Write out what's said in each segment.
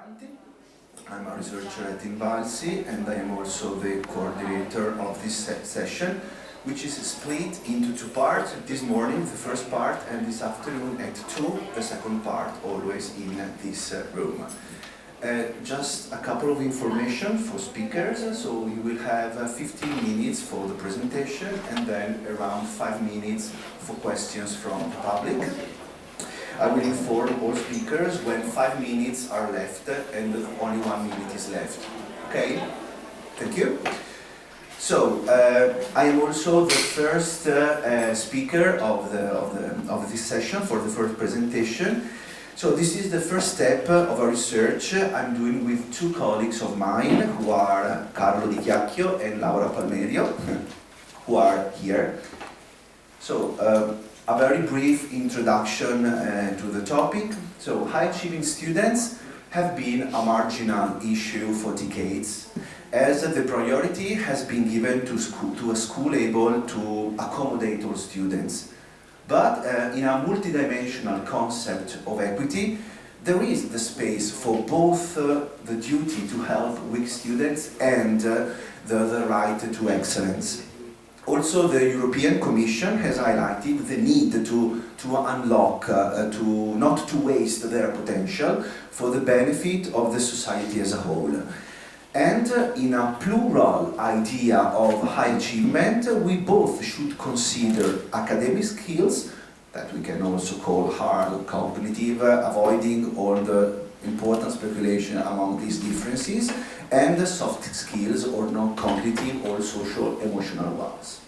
Strumenti. I'm a researcher at INVALSI and I am also the coordinator of this session, which is split into two parts. This morning, the first part, and this afternoon at 2, the second part, always in this room. Just a couple of information for speakers. So we will have 15 minutes for the presentation and then around 5 minutes for questions from the public. I will inform all speakers when 5 minutes are left and only 1 minute is left. Okay? Thank you. So, I am also the first speaker of this session for the first presentation. So this is the first step of a research I'm doing with two colleagues of mine who are Carlo Di Chiacchio and Laura Palmerio, who are here. So, a very brief introduction to the topic. So, high-achieving students have been a marginal issue for decades, as the priority has been given to a school able to accommodate all students. But in a multidimensional concept of equity, there is the space for both the duty to help weak students and the right to excellence. Also, the European Commission has highlighted the need to unlock, not to waste their potential for the benefit of the society as a whole. And in a plural idea of high achievement, we both should consider academic skills, that we can also call hard cognitive, avoiding all the important speculation among these differences, and the soft skills or non-cognitive or social-emotional ones.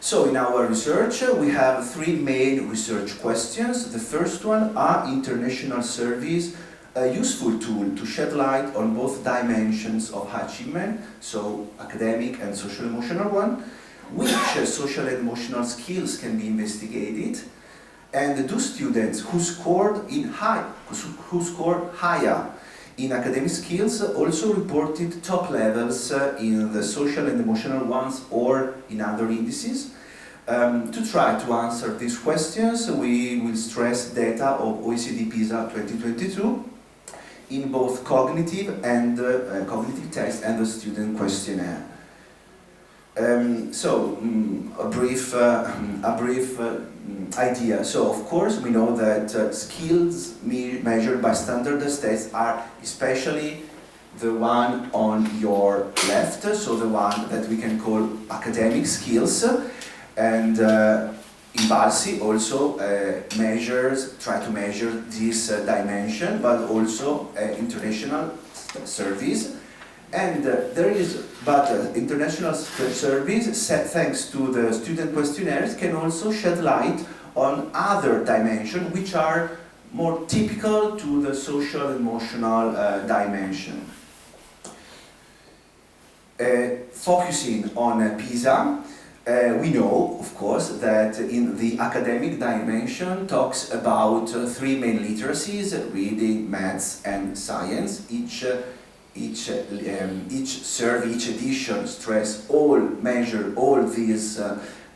So in our research, we have 3 main research questions. The first one, are international surveys a useful tool to shed light on both dimensions of high achievement, so academic and social-emotional one? Which social and emotional skills can be investigated? And do students who scored higher in academic skills also reported top levels in the social and emotional ones or in other indices? To try to answer these questions, we will stress data of OECD-Pisa 2022 in both cognitive and cognitive test and the student questionnaire. A brief idea. So, of course, we know that skills measured by standard tests are especially the one on your left, so the one that we can call academic skills, and INVALSI also try to measure this dimension, but also international surveys. And international surveys, thanks to the student questionnaires, can also shed light on other dimensions which are more typical to the social-emotional dimension. Focusing on PISA, we know, of course, that in the academic dimension talks about 3 main literacies: reading, maths, and science. Each survey, each edition measure all these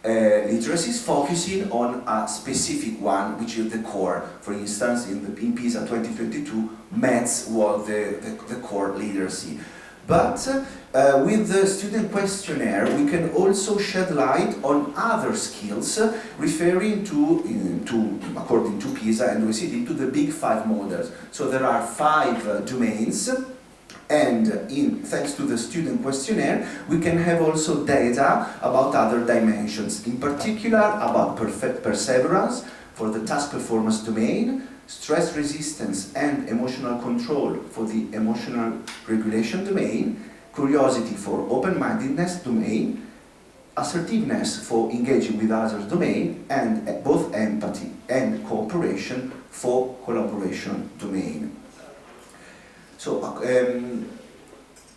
literacies, focusing on a specific one, which is the core. For instance, in PISA 2022, maths was the core literacy. But with the student questionnaire, we can also shed light on other skills, referring according to PISA and OECD, to the big 5 models. So there are 5 domains. And thanks to the student questionnaire, we can have also data about other dimensions, in particular about perseverance for the task performance domain, stress resistance and emotional control for the emotional regulation domain, curiosity for open-mindedness domain, assertiveness for engaging with others domain, and both empathy and cooperation for collaboration domain. So,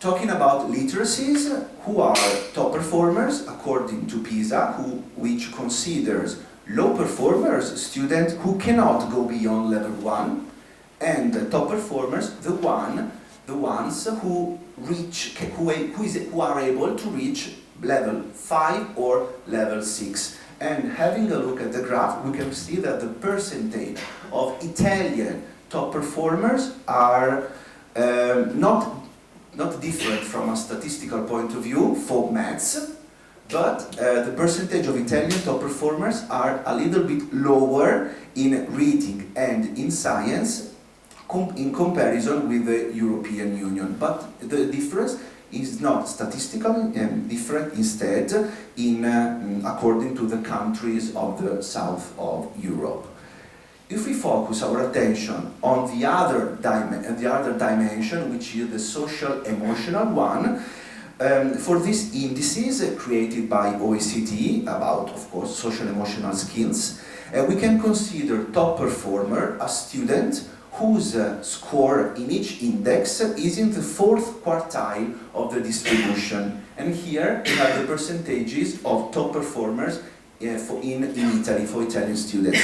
talking about literacies, who are top performers according to PISA, which considers low performers, students who cannot go beyond level 1, and top performers, the ones who are able to reach level 5 or level 6. And having a look at the graph, we can see that the percentage of Italian top performers are not different from a statistical point of view for maths, but the percentage of Italian top performers are a little bit lower in reading and in science in comparison with the European Union. But the difference is not statistical and different instead according to the countries of the south of Europe. If we focus our attention on the other dimension, which is the social-emotional one, for these indices created by OECD about, of course, social-emotional skills, we can consider top performer a student whose score in each index is in the fourth quartile of the distribution. And here we have the percentages of top performers in Italy for Italian students.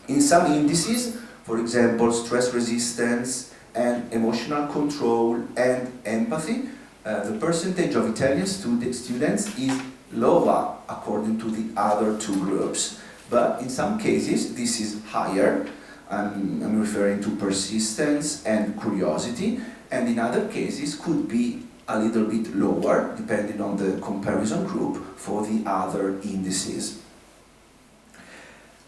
In some indices, for example, stress resistance and emotional control and empathy, the percentage of Italian students is lower according to the other two groups. But in some cases, this is higher. I'm referring to persistence and curiosity, and in other cases could be a little bit lower, depending on the comparison group for the other indices.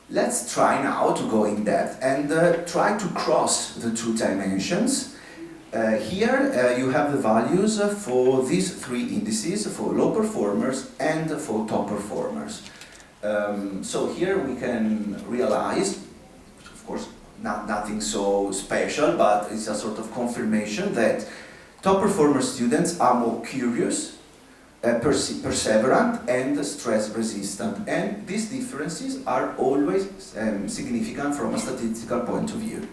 Let's try now to go in depth and try to cross the two dimensions. Here you have the values for these three indices, for low performers and for top performers. So here we can realize, of course, nothing so special, but it's a sort of confirmation that top performer students are more curious, perseverant and stress resistant, and these differences are always significant from a statistical point of view.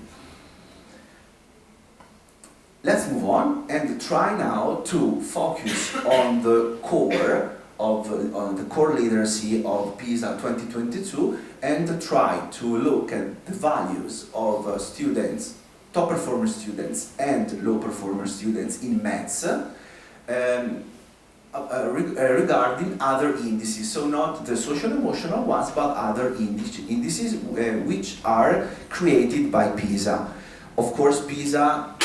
Let's move on and try now to focus on the core of the core literacy of PISA 2022 and try to look at the values of students, top performer students and low performer students in maths regarding other indices, so not the social-emotional ones, but other indices which are created by PISA. Of course, PISA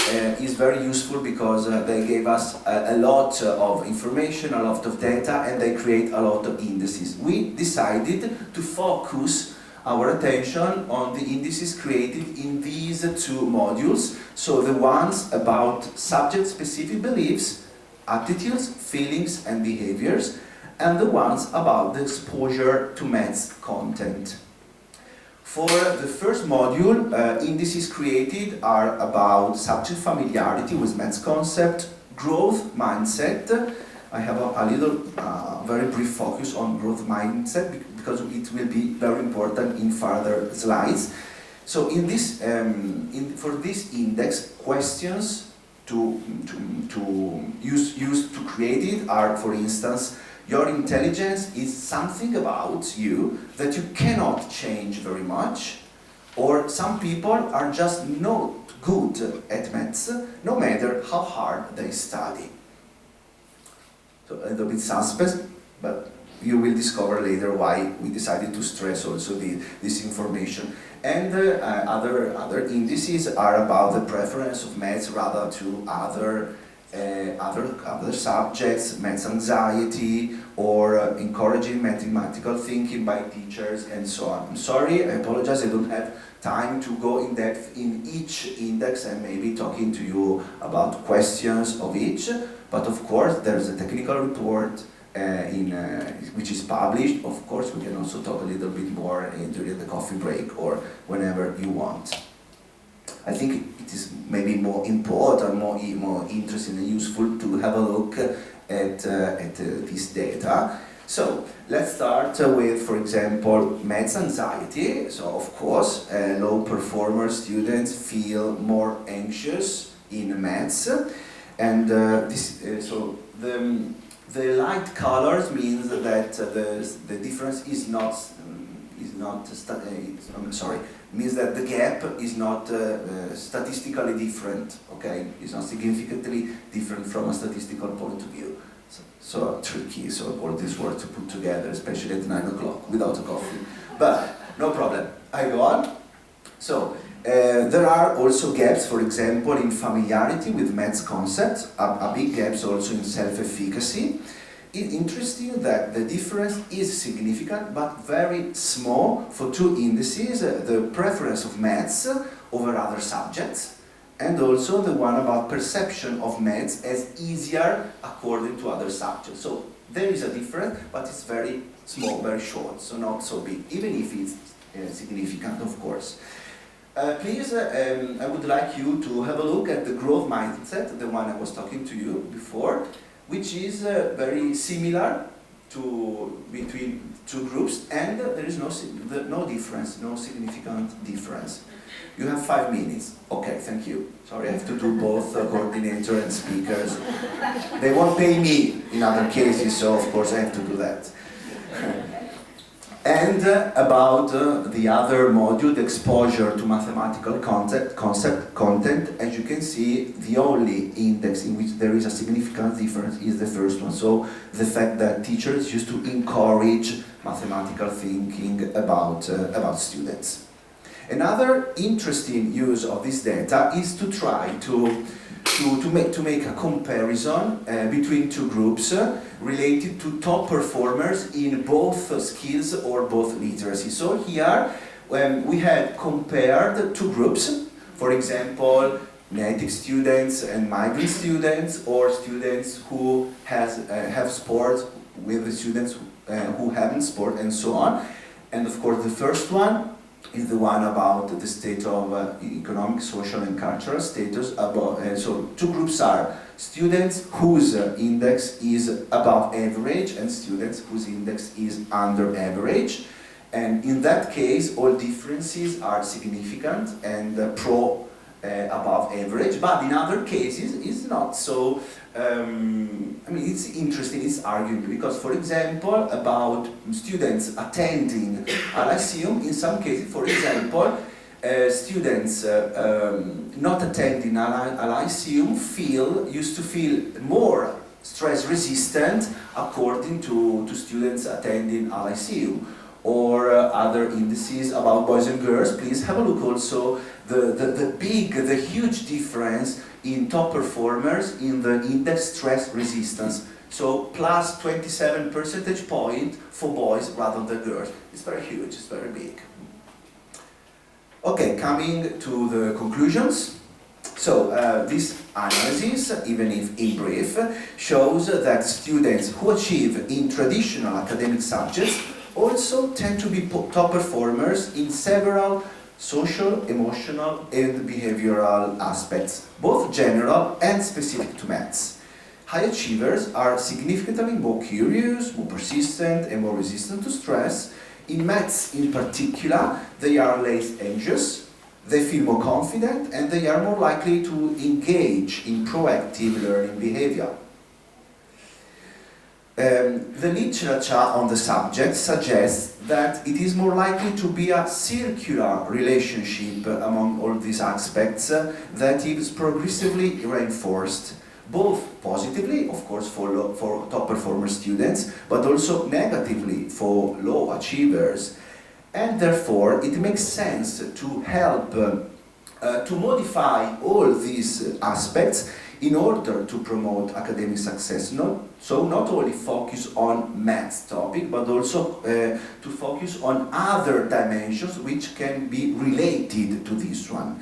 is very useful because they gave us a lot of information, a lot of data, and they create a lot of indices. We decided to focus our attention on the indices created in these two modules, so the ones about subject-specific beliefs, attitudes, feelings and behaviors, and the ones about the exposure to maths content. For the first module, indices created are about subject familiarity with maths concept, growth mindset. I have a little, very brief focus on growth mindset because it will be very important in further slides. So in this, for this index, questions to use to create it are, for instance, your intelligence is something about you that you cannot change very much, or some people are just not good at maths, no matter how hard they study. So a little bit suspense, but you will discover later why we decided to stress also this information. And other indices are about the preference of maths rather to other subjects, maths anxiety, or encouraging mathematical thinking by teachers, and so on. I'm sorry, I apologize, I don't have time to go in depth in each index and maybe talking to you about questions of each, but of course there's a technical report which is published. Of course we can also talk a little bit more during the coffee break or whenever you want. I think it is maybe more important, more interesting and useful to have a look at this data. So let's start with, for example, maths anxiety. So of course, low performer students feel more anxious in maths, and the light colors means that the difference is not means that the gap is not statistically different, okay? It's not significantly different from a statistical point of view. So tricky, so all these words to put together, especially at 9 o'clock without a coffee. But no problem, I go on. So There are also gaps, for example, in familiarity with maths concepts, a big gaps also in self-efficacy. It's interesting that the difference is significant but very small for two indices, the preference of maths over other subjects, and also the one about perception of maths as easier according to other subjects. So there is a difference, but it's very small, very short, so not so big, even if it's significant, of course. Please, I would like you to have a look at the growth mindset, the one I was talking to you before, which is very similar between two groups, and there is no difference, no significant difference. You have 5 minutes. Okay, thank you. Sorry, I have to do both coordinator and speakers. They won't pay me in other cases, so of course I have to do that. And about the other module, the exposure to mathematical content, as you can see, the only index in which there is a significant difference is the first one. So the fact that teachers used to encourage mathematical thinking about students. Another interesting use of this data is to try to make a comparison between two groups related to top performers in both skills or both literacy. So here we had compared two groups, for example, native students and migrant students, or students who have sport with the students who haven't sport, and so on. And of course the first one is the one about the state of economic, social and cultural status. So two groups are students whose index is above average and students whose index is under average. And in that case, all differences are significant and above average, but in other cases it's not so. I mean, it's interesting, it's arguable, because, for example, about students attending a lyceum, in some cases, for example, students not attending a lyceum used to feel more stress resistant according to students attending a lyceum. Or other indices about boys and girls. Please have a look also the huge difference in top performers in the index stress resistance. So plus 27 percentage point for boys rather than girls. It's very huge, it's very big. Okay, coming to the conclusions. So this analysis, even if in brief, shows that students who achieve in traditional academic subjects also tend to be top performers in several social, emotional and behavioral aspects, both general and specific to maths. High achievers are significantly more curious, more persistent and more resistant to stress. In maths in particular, they are less anxious, they feel more confident and they are more likely to engage in proactive learning behavior. The literature on the subject suggests that it is more likely to be a circular relationship among all these aspects that is progressively reinforced, both positively, of course, for top performer students, but also negatively for low achievers. And therefore, it makes sense to help to modify all these aspects in order to promote academic success. So not only focus on maths topic, but also to focus on other dimensions which can be related to this one.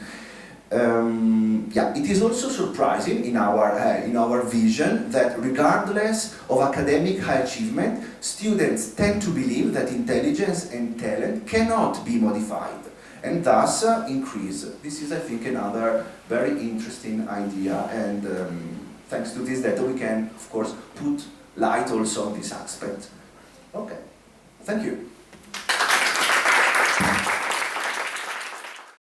Yeah, it is also surprising in our vision that regardless of academic high achievement, students tend to believe that intelligence and talent cannot be modified and thus increase. This is, I think, another very interesting idea, and thanks to this data we can, of course, put light also on this aspect. Okay, thank you.